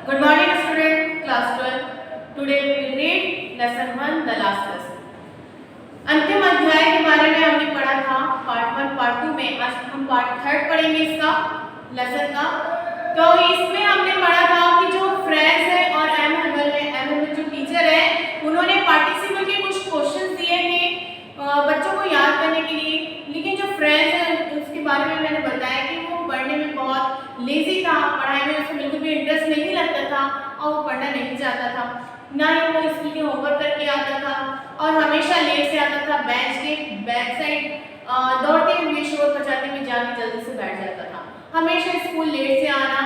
Good morning student, class 12. Today we will read lesson 1, the last lesson. अंतिम अध्याय के बारे में हमने पढ़ा था पार्ट 1, पार्ट 2 में। आज हम पार्ट 3 पढ़ेंगे इसका लेसन का। तो इसमें हमने पढ़ा था कि जो फ्रेंड्स है और एम हैमल जो टीचर है उन्होंने पार्टिसिपल के कुछ क्वेश्चंस दिए थे बच्चों को याद करने के लिए। लेकिन जो फ्रेंड्स है उसके बारे में मैंने बताया कि वो पढ़ने में बहुत लेजी था, पढ़ाई में उसको बिल्कुल भी इंटरेस्ट नहीं लगता था और वो पढ़ना नहीं चाहता था, ना ही वो स्कूल के होमवर्क करके आता था और हमेशा लेट से आता था। बेंच के बैक साइड दौड़ते हुए शोर बजाते हुए जाके जल्दी से बैठ जाता था। हमेशा स्कूल लेट से आना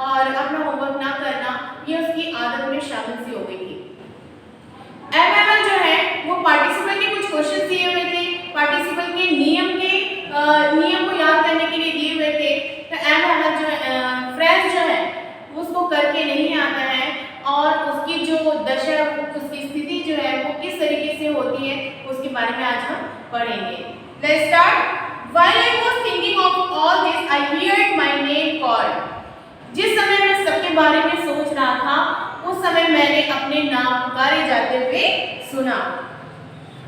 और अपना होमवर्क ना करना ये उसकी आदत में शामिल सी हो गई थी। एमएमएल जो है वो पार्टिसिपल के कुछ क्वेश्चन दिए हुए थे, पार्टिसिपल के नियम को याद करने के लिए दिए हुए थे। तो एमएमएल जो फ्रेंड्स जो है उसको करके नहीं आता है और उसकी जो दशा उसकी स्थिति जो है वो किस तरीके से होती है उसके बारे में आज हम पढ़ेंगे। Let's start. While I was thinking of all this, I heard my name called. जिस समय मैं सबके बारे में सोच रहा था उस समय मैंने अपने नाम पुकारे जाते हुए सुना।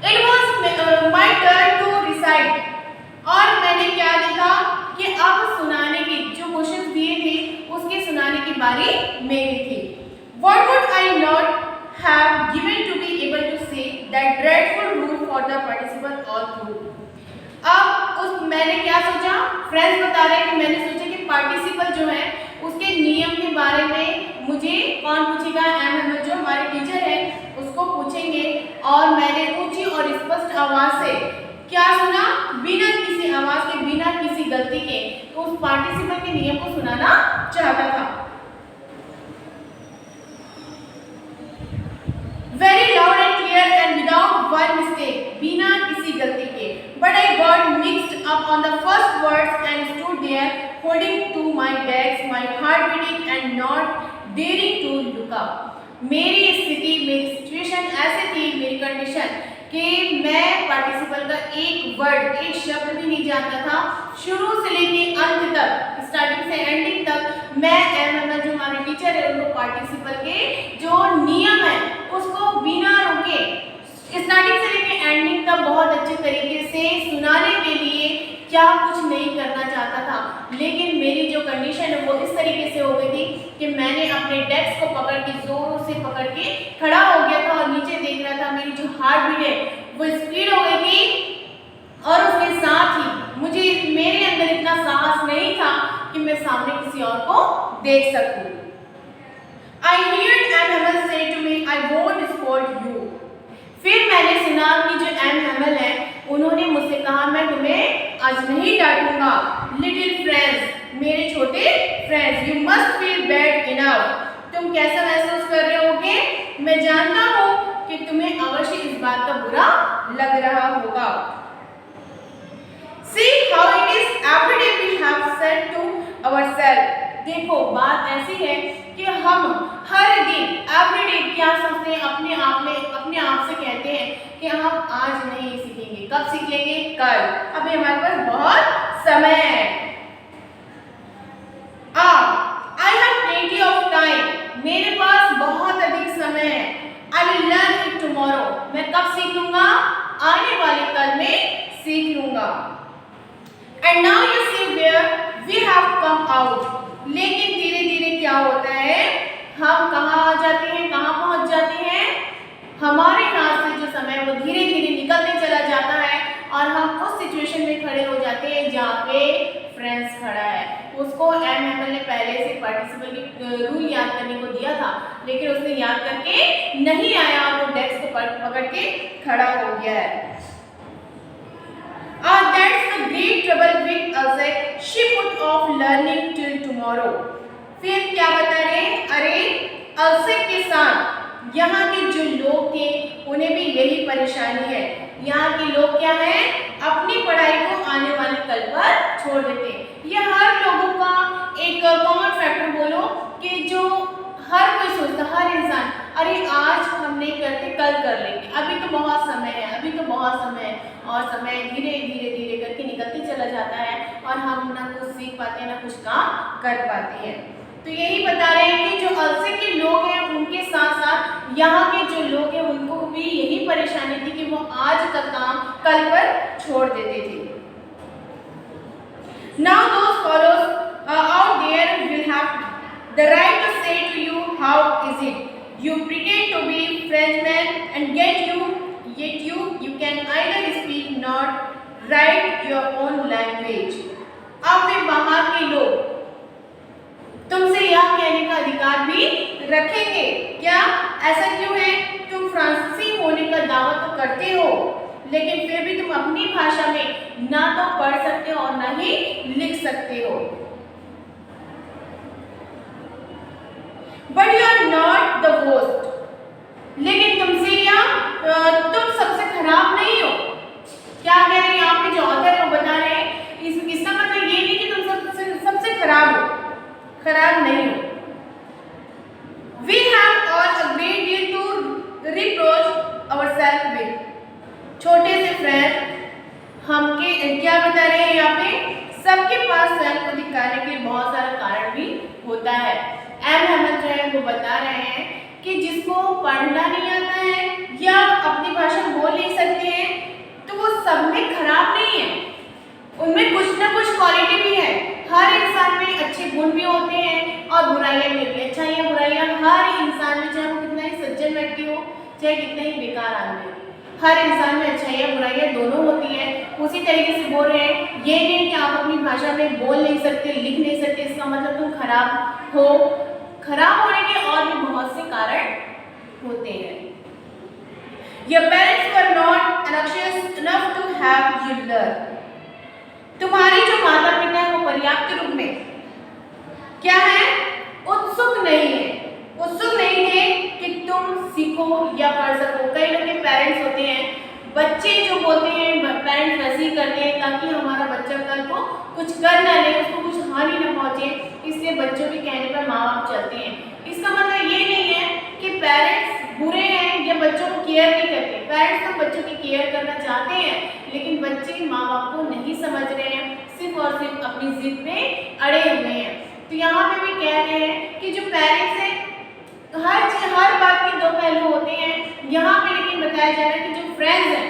It was my turn to recite. और मैंने क्या देखा कि अब सुनाने की जो क्वेश्चन दिए थे उसके सुनाने की बारी मेरी थी। What would I not have given to be able to say that dreadful rule for the participle all through? अब मैंने क्या सोचा, फ्रेंड्स बता रहे हैं कि मैंने सोचा कि पार्टिसिपल जो है उसके नियम के बारे में मुझे कौन पूछेगा, एमएमएल जो हमारे टीचर है उसको पूछेंगे। और मैंने ऊंची और स्पष्ट आवाज से क्या सुना, बिना किसी आवाज के बिना किसी गलती के तो उस पार्टिसिपल के नियम को सुनाना चाहता था। Very loud and clear and without one mistake, बिना किसी गलती के। But I got mixed up on the first words and stood there holding to my legs, my heart beating and not daring to look up. मेरी स्थिति, मेरी situation ऐसे थी, मेरी कंडीशन कि मैं पार्टिसिपल का एक वर्ड, एक शब्द भी नहीं जानता था। शुरू से लेके अंत तक, स्टार्टिंग से एंडिंग तक मैं एमएमएल जो हमारे टीचर है उनको पार्टिसिपल के जो नियम है उसको बिना रुके स्टार्टिंग से लेके एंडिंग तक बहुत अच्छे तरीके से सुनाने के लिए क्या कुछ नहीं करना चाहता था। लेकिन मेरी जो कंडीशन है वो इस तरीके से हो गई थी कि मैंने अपने डेस्क को पकड़ के जोरों से पकड़ के खड़ा हो गया था और नीचे देख रहा था। मेरी जो हार्ट बीट है वो स्पीड हो गई थी और उसके साथ ही मुझे मेरे अंदर इतना साहस नहीं था कि मैं सामने किसी और को देख सकूं। I heard MML say to me, I won't scold you. फिर मैंने सुना कि जो एमएमएल है उन्होंने मुझसे कहा मैं तुम्हें आज नहीं डांटूंगा। लिटिल फ्रेंड्स, मेरे छोटे friends, you must feel bad enough. तुम कैसा महसूस कर रहे होगे, मैं जानता हूँ कि तुम्हें अवश्य इस बात का बुरा लग रहा होगा। See how it is every day we have said to ourselves. देखो बात ऐसी है कि हम हर दिन एवरीडे क्या सोचते हैं, अपने आप से कहते हैं कि हम आज नहीं सीखेंगे, कब सीख लेंगे, कल, अभी हमारे पास बहुत समय है। I have plenty of time, मेरे पास बहुत अधिक समय है। I will learn it tomorrow, मैं कब सीख लूंगा, आने वाले कल में सीख लूंगा। And now you see where we have come out. लेकिन धीरे धीरे क्या होता है, हम कहाँ आ जाते हैं, कहाँ पहुंच जाते हैं, हमारे हाथ से जो समय वो धीरे धीरे निकलते चला जाता है और हम उस सिचुएशन में खड़े हो जाते हैं जहाँ पे फ्रेंड्स खड़ा है। उसको एमएमएल ने पहले से पार्टिसिपल की रूल याद करने को दिया था लेकिन उसने याद करके नहीं आया और वो डेस्क को पकड़ के खड़ा हो गया है। That's the great trouble with Azek. She put off learning till tomorrow. फिर क्या बता रहे, अरे अल्सेक के साथ यहाँ के जो लोग थे उन्हें भी यही परेशानी है। यहाँ के लोग क्या है, अपनी पढ़ाई को आने वाले कल पर छोड़ देते हैं। ये हर लोगों का एक कॉमन फैक्टर बोलो कि जो हर कोई सोचता, हर इंसान, अरे आज हम नहीं करते कल कर लेंगे, अभी तो बहुत समय है, अभी तो बहुत समय है। और समय धीरे धीरे धीरे करके निकलते चला जाता है और हम ना कुछ सीख पाते हैं ना कुछ काम कर पाते हैं। तो यही बता रहे हैं कि जो अल्सेक के परेशानी थी कि वो आज का काम कल पर छोड़ देते थे। Now those follows out there will have the right to say to you, how is it? You pretend to be Frenchman and yet you can either speak not write your own language. अब वे बाहर के लोग तुमसे यह कहने का अधिकार भी रखेंगे। क्या ऐसा क्यों है? तुम फ्रांसीसी होने का दावा तो करते हो, लेकिन फिर भी तुम अपनी भाषा में ना तो पढ़ सकते हो और ना ही लिख सकते हो। But you are not the worst. लेकिन तुम सबसे खराब नहीं हो। क्या कह रहे हैं यहाँ पे जो ऑथर है वो बता रहे हैं, इसका मतलब ये नहीं कि तुम सबसे खराब हो, खराब नहीं हो। We have all a great deal to reproach ourselves with. छोटे से फ्रेंड हमके क्या बता रहे हैं यहाँ पे, सबके पास स्वयं को दिखाने के लिए बहुत सारा कारण भी होता है। एम हेमल जो है वो बता रहे हैं कि जिसको पढ़ना नहीं आता है या अपनी भाषा बोल नहीं सकते हैं तो वो सब में खराब नहीं है, उनमें कुछ ना कुछ क्वालिटी भी है। हर इंसान में अच्छे गुण भी होते हैं और बुराइयां भी होती हैं। अच्छाइयाँ बुराइयां हर इंसान में, चाहे वो कितना ही सज्जन व्यक्ति हो चाहे कितना ही बेकार आदमी हो, हर इंसान में अच्छाइयाँ बुराइयां दोनों होती हैं। उसी तरीके से बोल रहे हैं, ये नहीं कि आप अपनी भाषा में बोल नहीं सकते, लिख नहीं सकते, इसका मतलब तुम खराब हो। खराब होने के और भी बहुत से कारण होते हैं। Your parents were not anxious enough to have you learn. तुम्हारे जो माता पिता है वो पर्याप्त रूप में क्या है, उत्सुक नहीं है कि तुम सीखो या पढ़ सको। कई लोग के पेरेंट्स होते हैं, बच्चे जो बोलते हैं पेरेंट्स वैसे ही करते हैं ताकि हमारा बच्चा कल को कुछ कर ना ले, उसको कुछ हानि न पहुंचे, इसलिए बच्चों के कहने पर माँ बाप चलते हैं। इसका मतलब ये नहीं है कि पेरेंट्स बुरे हैं या बच्चों को केयर नहीं करते। पेरेंट्स तो बच्चों की केयर करना चाहते हैं, लेकिन बच्चे माँ बाप को नहीं समझ रहे हैं, सिर्फ और सिर्फ अपनी जिद पे अड़े हुए हैं। तो यहाँ पे भी कह रहे हैं कि जो पेरेंट्स हैं हर बात के दो पहलू होते हैं। यहाँ पे लेकिन बताया जा रहा है कि जो फ्रेंड्स हैं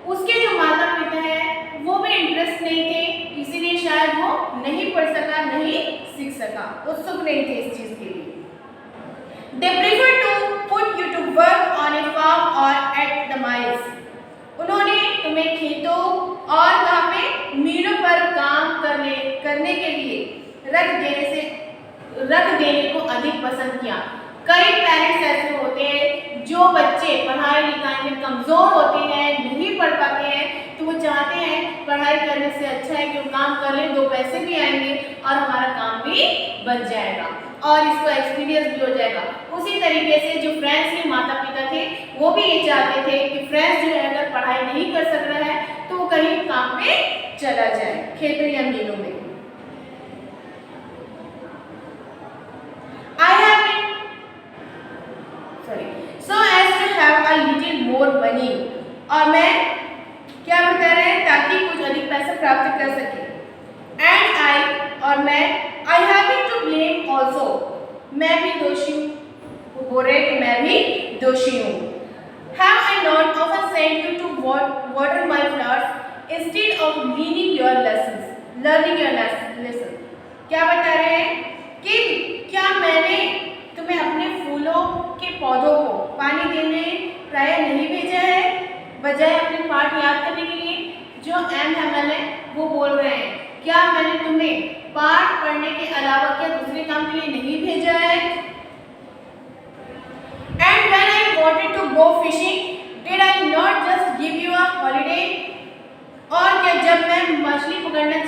उसके जो माता पिता हैं वो भी इंटरेस्ट नहीं थे, इसीलिए शायद वो नहीं पढ़ सका, नहीं सीख सका, उत्सुक नहीं थे इस चीज के लिए। They prefer to put you to work on a farm or at the mines. उन्होंने तुम्हें खेतों और वहाँ पे मीलों पर काम करने के लिए रख देने को अधिक पसंद किया। कई पेरेंट्स ऐसे होते हैं जो बच्चे पढ़ाई लिखाई में कमजोर होते हैं, नहीं पढ़ पाते हैं, तो वो चाहते हैं पढ़ाई करने से अच्छा है कि वो काम कर लें, दो पैसे भी आएंगे और हमारा काम भी बन जाएगा और इसको एक्सपीरियंस भी हो जाएगा। उसी तरीके से जो फ्रेंड्स के माता पिता थे वो भी ये चाहते थे कि फ्रेंड्स जो है अगर पढ़ाई नहीं कर सक रहा है तो वो कहीं काम पे चला जाए, खेतों या मीलों में। I have been so as to have a little more money, और मैं क्या बता रहे हैं ताकि कुछ अधिक पैसा प्राप्त कर सके। And I have been to blame also, मैं भी दोषी हूँ, बोल रहे कि मैं भी दोषी हूँ। Have I not often sent you to water my flowers instead of learning your lessons? क्या बता रहे हैं कि क्या मैंने तुम्हें अपने फूलों के पौधों को पानी देने प्राय नहीं भेजा है, बजाय अपने पाठ याद करने के लिए? जो एम हेमल है वो बोल रहे हैं, क्या मैंने तुम्हें पाठ पढ़ने के अलावा क्या दूसरे काम के लिए नहीं भेजा है? And when I wanted to go fishing, did I not just give you a holiday? और क्या जब मैं मछली पकड़ना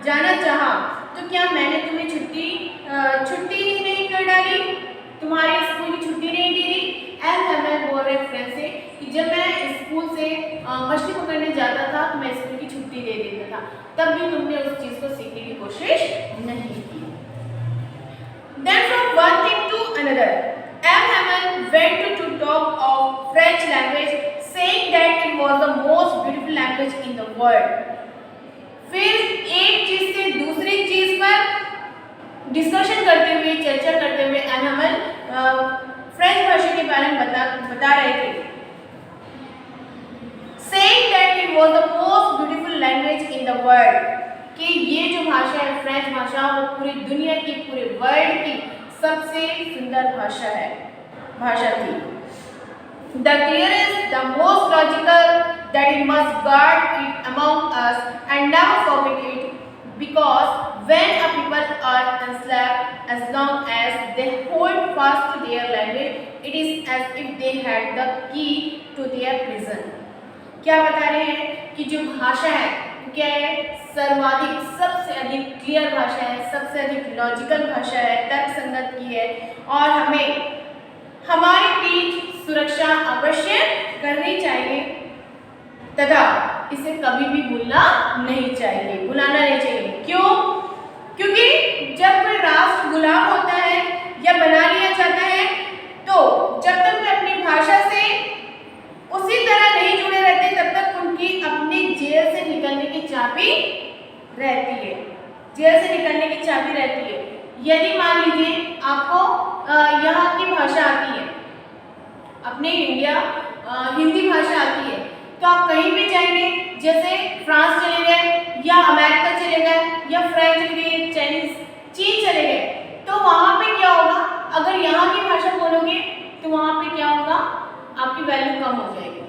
जाना चाहा तो क्या मैंने तुम्हें छुट्टी ही नहीं कर डाली, तुम्हारे स्कूल की छुट्टी नहीं दी? एम हेमल बोल रहे फ्रेंड से कि जब मैं स्कूल से मछली पकड़ने जाता था तो मैं स्कूल की छुट्टी दे देता था, तब भी तुमने उस चीज को सीखने की कोशिश नहीं की। Then from one thing to another, M. Hamel went to talk of French language, saying that it was the most beautiful language in the world. फिर एक चीज से दूसरी चीज पर डिस्कशन करते हुए, चर्चा करते हुए एम हेमल फ्रेंच भाषा के बारे में बता रहे थे। saying that it was the most beautiful language in the world, कि ये जो भाषा है फ्रेंच भाषा वो पूरी दुनिया की, पूरे वर्ल्ड की सबसे सुंदर भाषा थी. The clearest, the most logical, that we must guard it among us and never forget it, because when a people are enslaved, as long as they hold fast to their language, it is as if they had the key to their prison. क्या बता रहे हैं कि जो भाषा है क्या है, सर्वाधिक सबसे अधिक क्लियर भाषा है, सबसे अधिक लॉजिकल भाषा है, तर्कसंगत की है, और हमें हमारे बीच सुरक्षा अवश्य करनी चाहिए तथा इसे कभी भी भूलना नहीं चाहिए, भुलाना नहीं चाहिए. क्यों? क्योंकि जब कोई राष्ट्र गुलाम होता है या बना लिया जाता है, तो जब तक वे अपनी भाषा से उसी तरह नहीं जुड़े रहते तब तक उनकी अपनी जेल से निकलने की चाबी रहती है. जेल से निकलने की चाबी रहती है. यदि मान लीजिए आपको यहाँ की भाषा आती है, अपने इंडिया हिंदी भाषा आती है, तो आप कहीं भी जाएंगे, जैसे फ्रांस चले गए या अमेरिका चले गए या फ्रेंच चले गए, चाइनीज चीन चले गए, तो वहाँ पे क्या होगा, अगर यहाँ की भाषा बोलोगे तो वहाँ पे क्या होगा, आपकी वैल्यू कम हो जाएगी.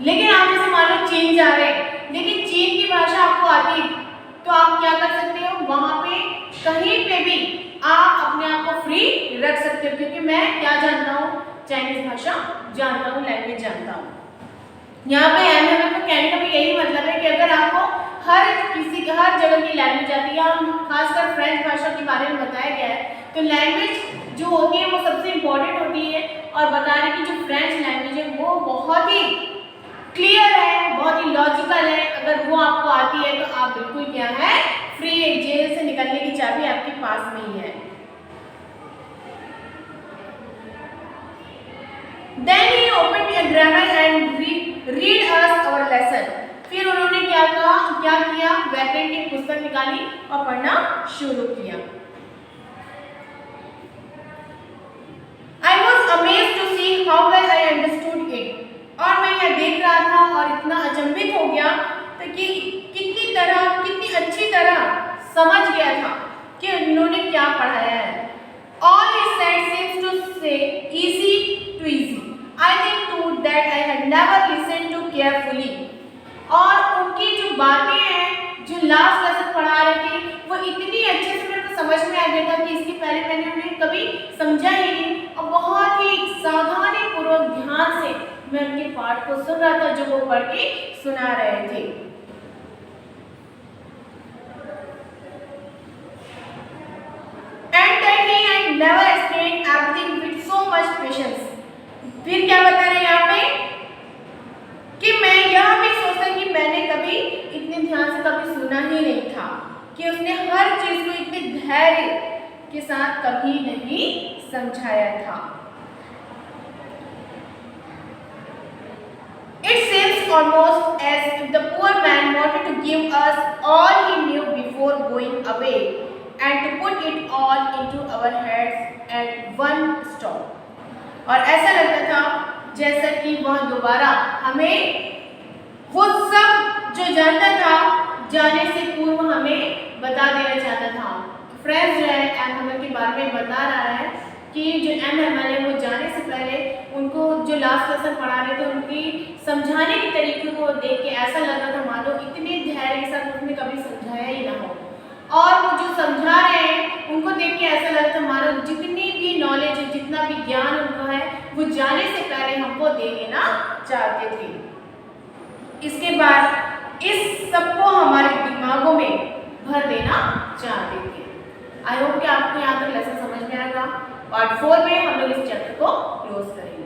लेकिन आप जैसे मान लो चीन जा रहे हैं, लेकिन चीन की भाषा आपको आती है, तो आप क्या कर सकते हो, वहाँ पे कहीं पे भी आप अपने आप को फ्री रख सकते हो. क्योंकि मैं क्या जानता हूँ, चाइनीज भाषा जानता हूँ, लैंग्वेज जानता हूँ. यहाँ पे एमएमए को कहने का भी यही मतलब है कि अगर आपको हर जगह की लैंग्वेज आती है, खासकर फ्रेंच भाषा के बारे में बताया गया है, तो लैंग्वेज जो होती है वो सबसे इम्पोर्टेंट होती है. और बता रहे कि जो फ्रेंच लैंग्वेज है वो बहुत ही क्लियर है, बहुत ही लॉजिकल है. अगर वो आपको आती है तो आप बिल्कुल क्या है, फ्री है, जेल से निकलने की चाबी आपके पास में ही है. Then he opened a grammar and read us our lesson. फिर उन्होंने क्या किया, व्याकरण की पुस्तक निकाली और पढ़ना शुरू किया. I was amazed to see how well I understood it. और मैं यह देख रहा था और इतना अचंभित हो गया कि कितनी अच्छी तरह समझ गया था कि उन्होंने क्या पढ़ाया है. All he said seems to say easy to easy. I think too that I had never listened to carefully. और उनकी जो बातें हैं, जो लास्ट लेसन पढ़ा रहे थे, वो इतनी अच्छे से मेरे को समझ में आ गया था कि इसके पहले मैंने उन्हें कभी समझा ही नहीं, और बहुत ही सावधानी पूर्वक ध्यान से मैं उनके पाठ को सुन रहा था जो वो पढ़ के सुना रहे थे. And that he had never explained everything with so much patience. फिर क्या बता रहे हैं यहाँ पे कि मैं यह भी सोचता कि मैंने कभी इतने ध्यान से कभी सुना ही नहीं था, कि उसने हर चीज को इतने धैर्य के साथ कभी नहीं समझाया था. It seems almost as if the poor man wanted to give us all he knew before going away and to put it all into our heads at one stop. और ऐसा लगता था जैसा कि वह दोबारा हमें वो सब जो जानता था जाने से पूर्व हमें बता देना चाहता था. फ्रेंड्स जो है एमएमएल के बारे में बता रहा है कि जो एमएमएल है वो जाने से पहले उनको जो लास्ट लेसन पढ़ा रहे थे उनकी समझाने के तरीके को देख के ऐसा लगा था मानो इतने धैर्य के साथ उसने कभी समझाया ही ना हो. और वो जो समझा रहे हैं उनको देख के ऐसा लगता था मानो जितनी भी नॉलेज है, जितना भी ज्ञान उनका है, वो जाने से पहले हमको दे देना चाहते थे. इसके बाद इस सबको हमारे दिमागों में भर देना चाहते थे. आई होप कि आपको यहाँ तक लेसन समझ में आएगा. पार्ट 4 में हम लोग इस चैप्टर को क्लोज करेंगे.